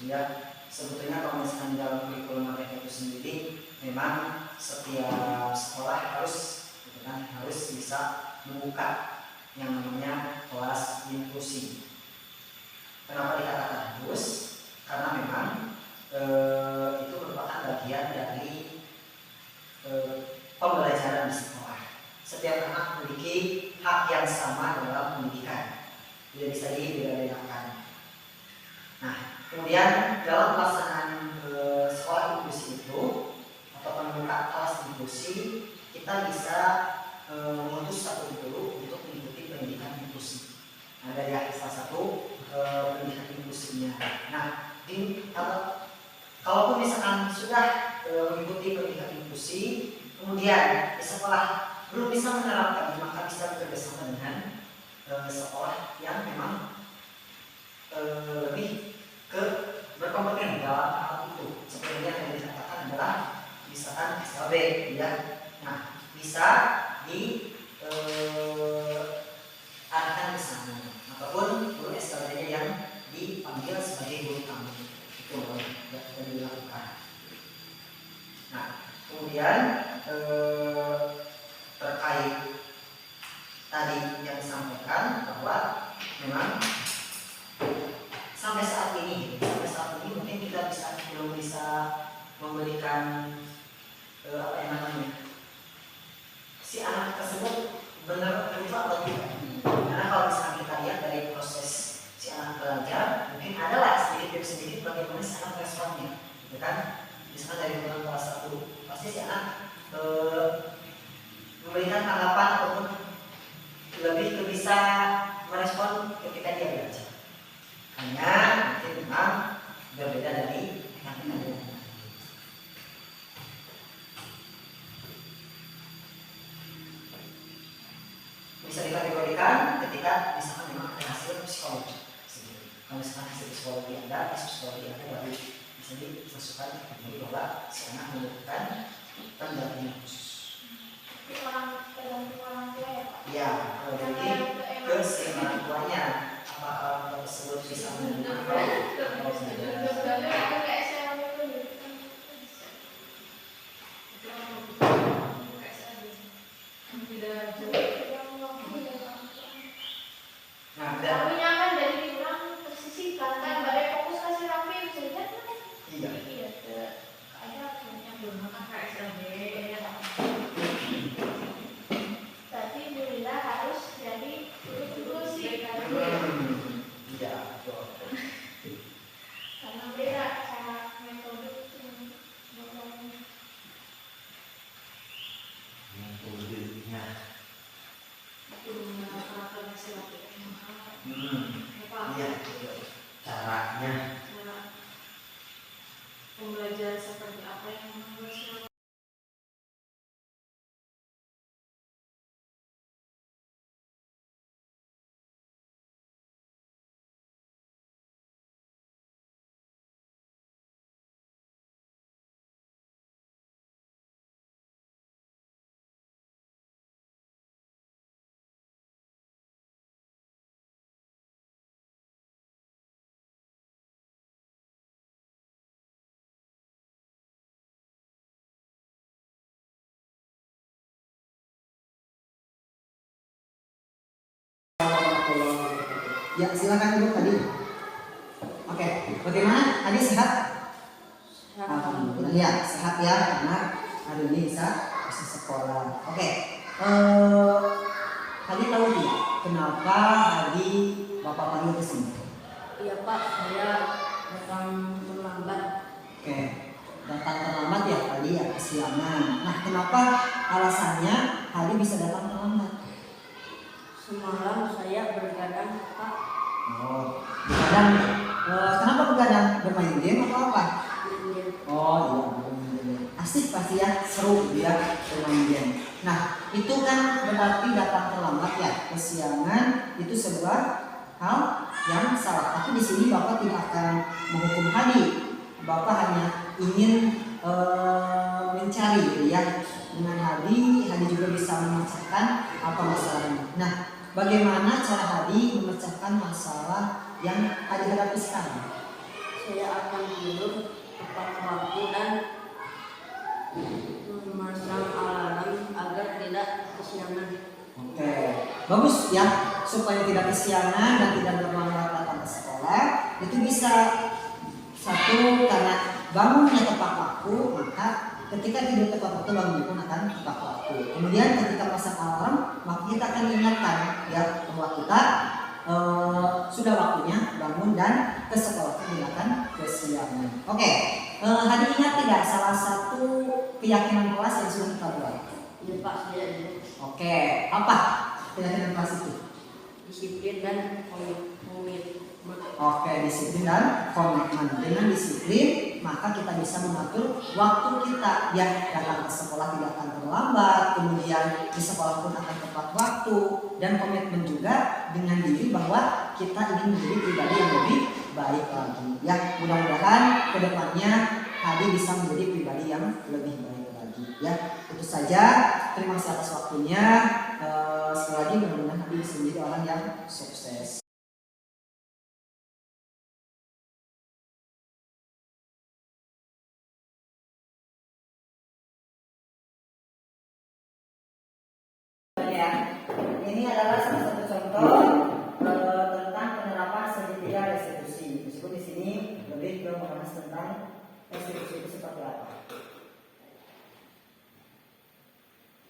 Ya, sebetulnya kalau misalkan di dalam kurikulum mereka itu sendiri, memang setiap sekolah harus, gitu kan, harus bisa membuka yang namanya kelas inklusi. Kenapa dikatakan harus? Karena memang itu merupakan bagian dari pembelajaran di sekolah. Setiap anak memiliki hak yang sama dalam pendidikan, tidak bisa dibeda-bedakan. Nah, kemudian dalam pelaksanaan sekolah inklusi itu atau pembukaan kelas inklusi, kita bisa mengutus satu guru untuk mengikuti pendidikan inklusi. Nah, dari salah satu pendidikan inklusinya. Nah, kalaupun misalkan sudah mengikuti pendidikan inklusi, kemudian di sekolah belum bisa menerapkan, maka bisa bekerjasama dengan sekolah yang memang lebih ke berkompeten dalam hal itu. Seperti yang dikatakan adalah misalkan SLB, ya. Nah, bisa diarahkan ke sana ataupun guru SLB-nya yang dipanggil sebagai guru tamu itu yang dilakukan. Nah, kemudian terkait tadi yang disampaikan bahwa memang sampai saat ini mungkin kita belum bisa memberikan apa yang namanya si anak tersebut benar terlibat atau tidak. Karena kalau misalnya kita lihat dari proses si anak belajar, mungkin adalah sedikit demi sedikit bagaimana si anak responnya, gitu kan? Misalnya dari teman kelas 1, pasti si anak memberikan tanggapan ataupun lebih bisa merespon ketika dia belajar. Hanya mungkin memang berbeda dari yang kita lihat. Bisa dikategorikan ketika misalkan memang ada hasil psikologi. Kalau misalkan hasil psikologi ada, tes psikologi ada, baru bisa dimasukkan kategori bahwa si anak membutuhkan pendampingan khusus. Tergantung orang tua ya Pak. Ya, jadi keseimbangan tuanya apakah orang tersebut bisa menerima atau tidak. Nah, dan Tahunya kan dari kurang tersisihkan kan, badai fokus kasih rapi bisa lihat kan? iya, Ada belum makan KSLB. tadi Bu Lila harus jadi guru sih kan? iya, betul. Karena beda cara metode ngomong. Metodenya. Iya, betul. Caranya. Pembelajaran seperti apa yang membuat Ya, silakan Ibu tadi. Oke, bagaimana? Tadi sehat? Alhamdulillah ya, sehat ya karena hari ini bisa sekolah. Oke, tadi tahu tidak kenapa hari Bapak panggil ke sini? Iya Pak, saya datang terlambat. Oke, datang terlambat ya tadi ya, kesiangan. Nah, kenapa alasannya hari bisa datang terlambat? Semalam saya bergadang Pak. Oh, begadang. Kenapa begadang? Bermain game atau apa? Oh iya, bermain game. Asik pasti ya, seru dia bermain game. Nah, itu kan berarti datang terlambat ya, kesiangan itu sebuah hal yang salah. Tapi di sini Bapak tidak akan menghukum Hadi. Bapak hanya ingin mencari gitu ya. Dengan Hadi juga bisa memecahkan apa masalahnya. Nah, bagaimana cara Hadi memecahkan masalah yang Hadi hadapi sekarang? saya akan tidur tepat waktu dan memasang alarm agar tidak kesiangan. Oke, bagus ya, supaya tidak kesiangan dan tidak terlambat datang ke sekolah. Itu bisa satu karena bangunnya tepat waktu, maka ketika tidur tepat waktu bangun pun akan tepat waktu. Kemudian ketika pasang alarm, maka kita akan ingatkan ya bahwa kita sudah waktunya bangun dan ke sekolah, tidak akan kesiangan. Oke, hari ingat tidak salah satu keyakinan kelas yang sudah kita buat? Iya Pak, saya dulu. Oke, apa keyakinan kelas itu? Disiplin dan komitmen. Oke, disiplin dan komitmen. Dengan disiplin, maka kita bisa mengatur waktu kita. Ya, datang ke sekolah tidak akan terlambat, kemudian di sekolah pun akan tepat waktu, dan komitmen juga dengan diri bahwa kita ingin menjadi pribadi yang lebih baik lagi. Ya, mudah-mudahan kedepannya Hadi bisa menjadi pribadi yang lebih baik lagi. Ya, itu saja. Terima kasih atas waktunya. Sekali lagi mudah-mudahan Hadi bisa menjadi orang yang sukses. Ya, ini adalah salah satu contoh tentang penerapan segitiga restitusi. Meskipun di sini lebih ke membahas tentang restitusi itu seperti apa.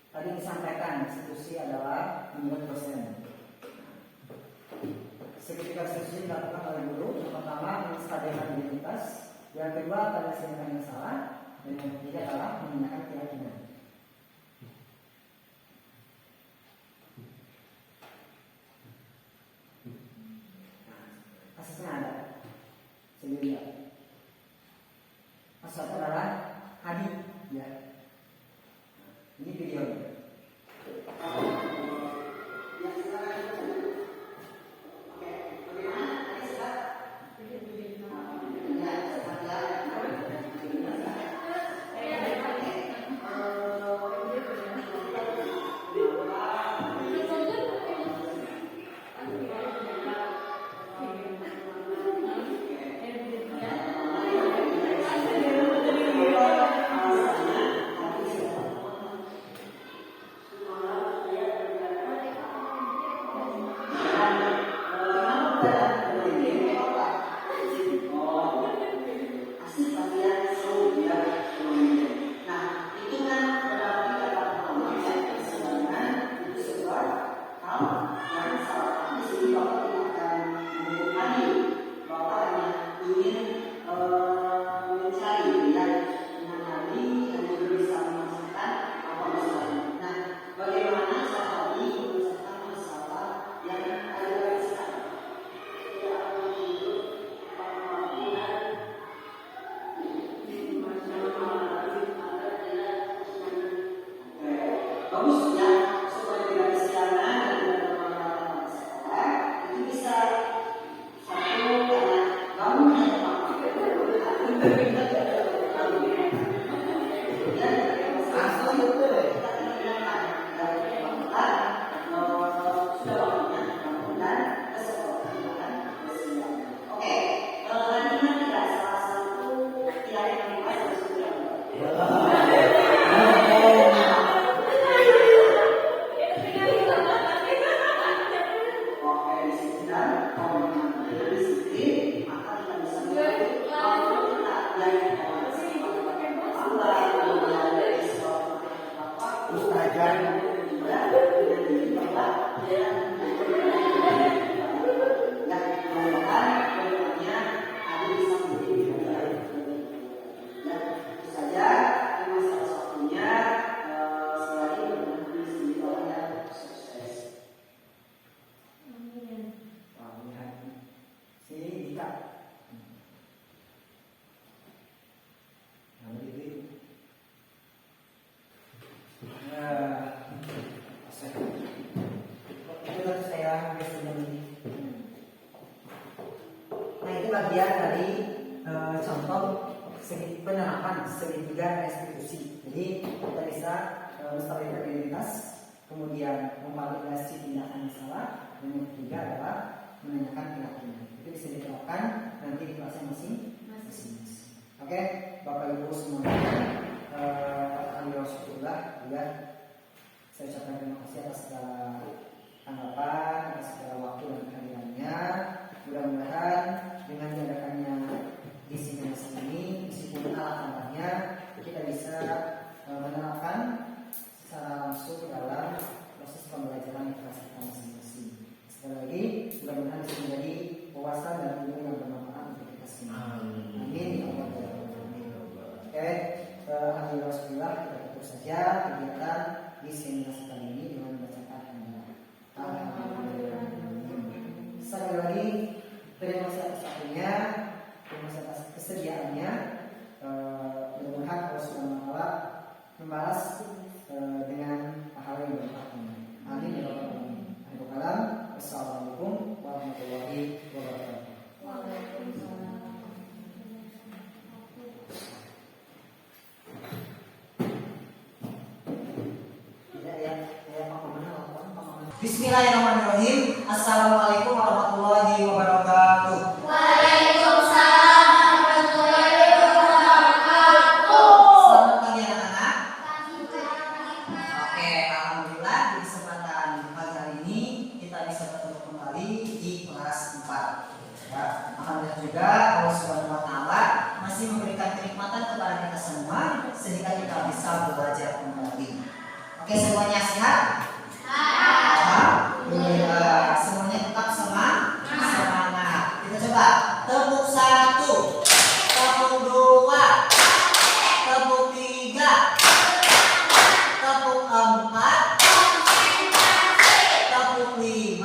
Tadi disampaikan restitusi adalah menurut dosen. Segitiga restitusi dilakukan oleh guru. Yang pertama menstabilkan identitas, yang kedua pada yang salah, dan yang ketiga adalah menggunakan keyakinan. Asasnya ada sendiri. Asasnya adalah Hadi ya. Ini videonya. Bagian dari contoh penerapan segitiga restitusi. Jadi kita bisa menstabilkan identitas, kemudian memvalidasi tindakan yang salah, dan yang ketiga adalah menanyakan keyakinan. Itu bisa diterapkan nanti di kelas masing Saya ucapkan terima kasih atas segala tanggapan, atas segala waktu dan kehadirannya. Mudah-mudahan dengan diadakannya diseminasi ini, meskipun alat tambahnya, kita bisa menerapkan secara langsung dalam proses pembelajaran di kelas kita masing-masing. Sekali lagi, mudah-mudahan bisa menjadi wawasan dan ilmu yang bermanfaat untuk kita semua. Amin. Ya Allah. Oke, alhamdulillah kita tutup saja kegiatan diseminasi kali ini dengan membacakan alhamdulillah. Sekali lagi, terima kasih atas waktunya, terima kasih atas kesediaannya. Mudah-mudahan Allah Subhanahu wa Ta'ala membalas dengan pahala yang berlipat. Amin ya rabbal alamin. Wassalamualaikum warahmatullahi wabarakatuh. Waalaikumsalam. Bismillahirrahmanirrahim. Assalamualaikum warahmatullahi wabarakatuh. Waalaikumsalam warahmatullahi wabarakatuh. Selamat pagi anak-anak. Oke, alhamdulillah di kesempatan pagi hari ini kita bisa bertemu kembali di kelas 4. Ya, alhamdulillah juga Allah Subhanahu wa Ta'ala masih memberikan kenikmatan kepada kita semua sehingga kita bisa belajar kembali. Oke, semuanya sehat? Alhamdulillah, semuanya tetap semangat. Kita coba tepuk 1, tepuk 2, tepuk 3, tepuk 4, tepuk 5.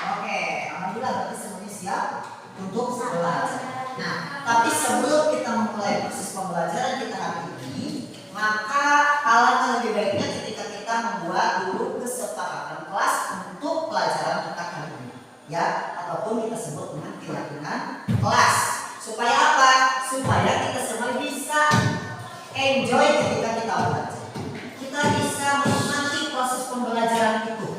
Oke, alhamdulillah berarti semuanya siap untuk belajar. Nah, tapi sebelum kita memulai proses pembelajaran kita hari ini, maka alangkah lebih baiknya ketika kita membuat dulu kesepakatan kelas untuk pelajaran kita kali ini, ya, ataupun kita sebut dengan keyakinan kelas. Supaya apa? Supaya kita semua bisa enjoy ketika kita belajar. Kita bisa menikmati proses pembelajaran itu,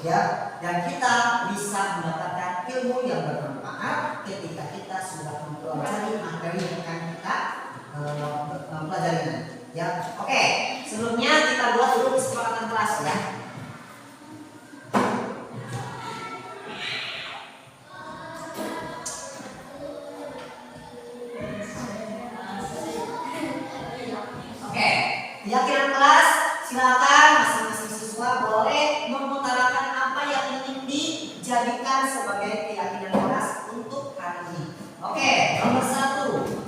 ya, dan kita bisa mendapatkan ilmu yang bermanfaat ketika kita sudah mempelajari materi yang akan kita pelajari. Ya, oke. Sebelumnya kita buat dulu kesepakatan kelas ya. Oke, keyakinan kelas, silakan masing-masing siswa boleh mengutarakan apa yang ingin dijadikan sebagai keyakinan kelas untuk hari ini. Oke, nomor 1.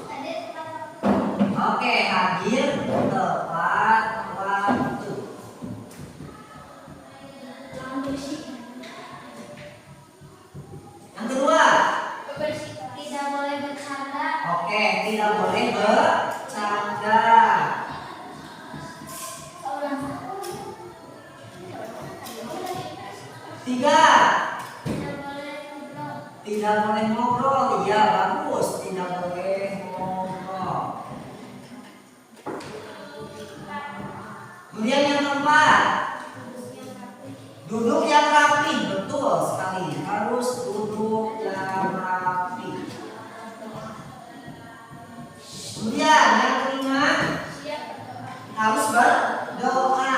Oke, hadir tepat waktu. Yang kedua, Tidak boleh bercanda. oke, tidak boleh bercanda. Tiga, tidak boleh ngobrol. Iya, bagus, tidak boleh ngobrol. Kemudian yang keempat, duduk yang rapi. Betul sekali, harus duduk yang rapi. Kemudian yang kelima, harus berdoa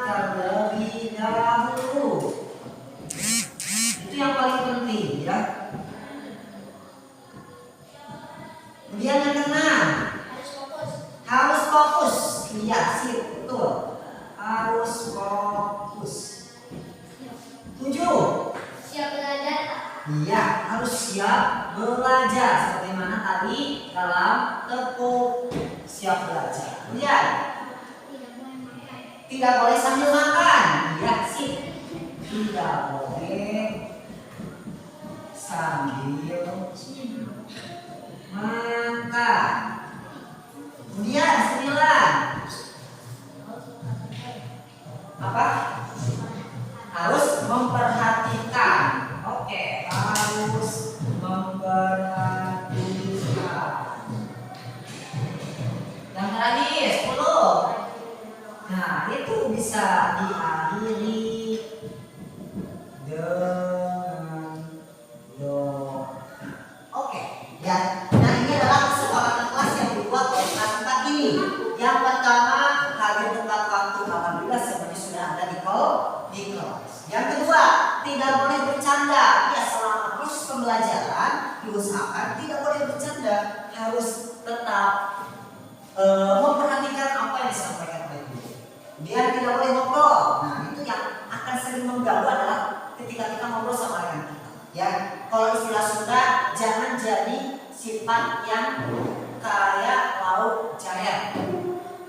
terlebih dahulu. Itu yang paling penting, ya. Kemudian yang keenam, harus fokus. Iya sih, betul. Harus fokus. 7. Siap belajar. Iya, harus siap belajar. Sebagaimana tadi dalam tepuk siap belajar. Kemudian tidak boleh sambil makan. Iya sih. Tidak boleh sambil makan. Kemudian 9. Apa? Harus memperhatikan. Oke, harus memperhatikan. Yang terakhir 10. Nah, itu bisa diakhiri dengan doa. Oke, ya. Nah, ini adalah kesepakatan kelas yang dibuat oleh kelas 4 ini. Yang pertama diusahakan tidak boleh bercanda, harus tetap memperhatikan apa yang disampaikan oleh guru. Dia tidak boleh ngobrol. Nah, itu yang akan sering mengganggu adalah ketika kita ngobrol sama rekan kita. Ya, kalau istilah Sunda, jangan jadi sifat yang kayak lauk jair.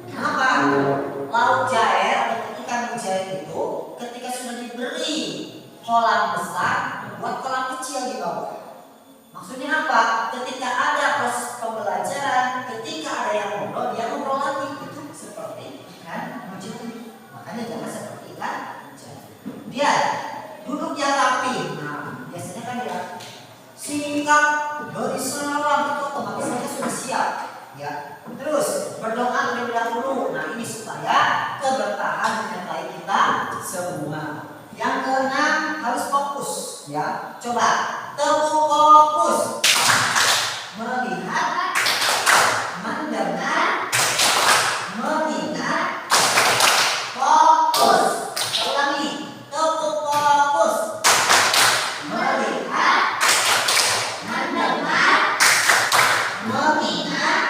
Kenapa? Lauk jair atau ikan mujair itu ketika sudah diberi kolam besar, buat kolam kecil di bawah. Maksudnya apa? Ketika ada proses pembelajaran, ketika ada yang ngobrol, dia ngobrol lagi. Itu seperti ikan mujair. Makanya jangan seperti ikan mujair. Dia duduk yang rapi. Nah, biasanya kan dia sikap beri salam itu otomatis dia sudah siap. Ya. Terus berdoa terlebih dahulu. Nah, ini supaya keberkahan menyertai kita semua. Yang keenam harus fokus. Ya, coba teguh fokus. Melihat, mendengar, mengingat, fokus. Ulangi, teguh fokus. Melihat, mendengar, mengingat,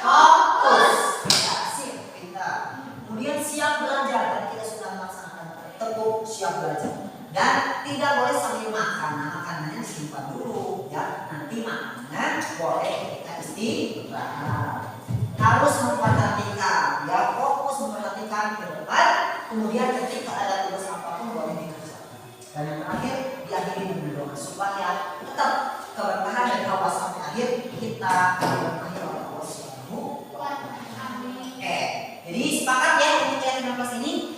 fokus. Ya, sip, pintar. Kemudian siap belajar. Tadi kita sudah melaksanakan teguh siap belajar. Dan tidak boleh sambil makan. Nah, makanannya disimpan dulu ya. Nanti makanannya boleh kita istirahat. Harus memperhatikan ya, fokus memperhatikan ke depan. Kemudian ketika ada tugas apapun boleh dikerjakan. Dan yang terakhir diakhiri dengan doa supaya tetap keberkahan dari awal sampai akhir kita diberkahi oleh Allah Subhanahu wa Ta'ala. Oke, jadi sepakat ya untuk keyakinan kelas ini?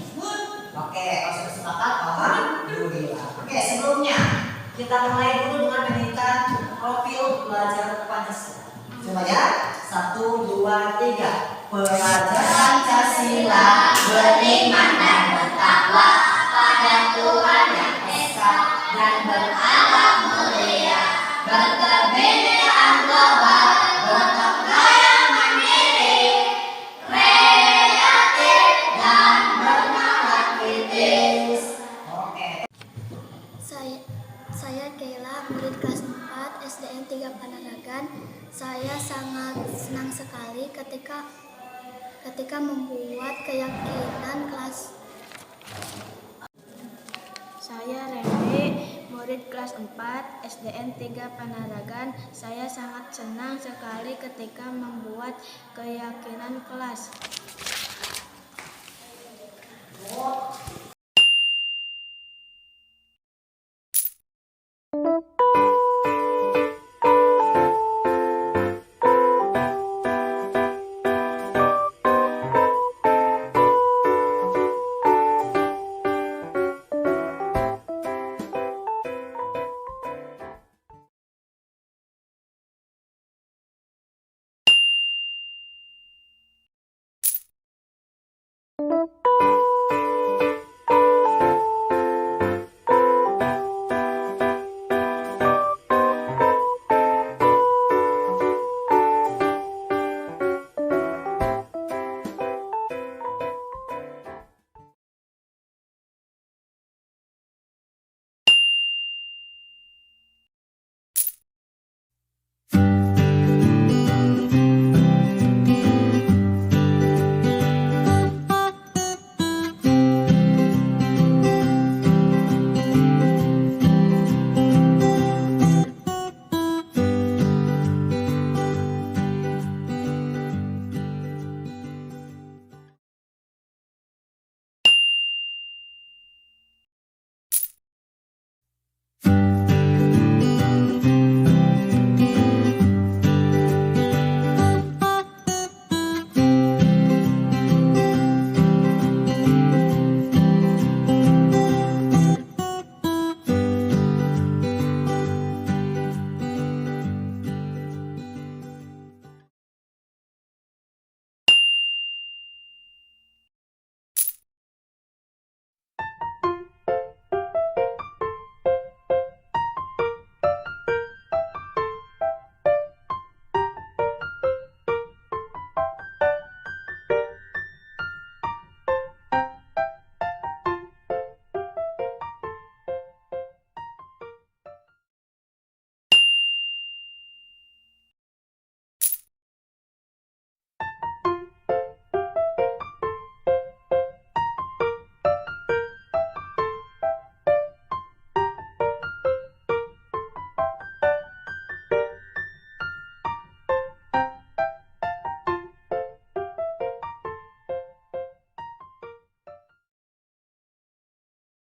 Oke, kalau sudah sepakat, alhamdulillah. Oke, sebelumnya kita mulai dulu dengan menyanyikan profil belajar Pancasila. Coba ya, 1, 2, 3. Pelajaran Pancasila beriman dan bertakwa pada Tuhan yang esa dan berakhlak mulia, berkebinekaan global, gotong royong mandiri, kreatif dan bernalar kritis. Oke. Saya Keila, murid kelas 4 SDN 3 Panaragan. Saya sangat senang sekali ketika membuat keyakinan kelas. Saya Rene, murid kelas 4 SDN 3 Panaragan. Saya sangat senang sekali ketika membuat keyakinan kelas.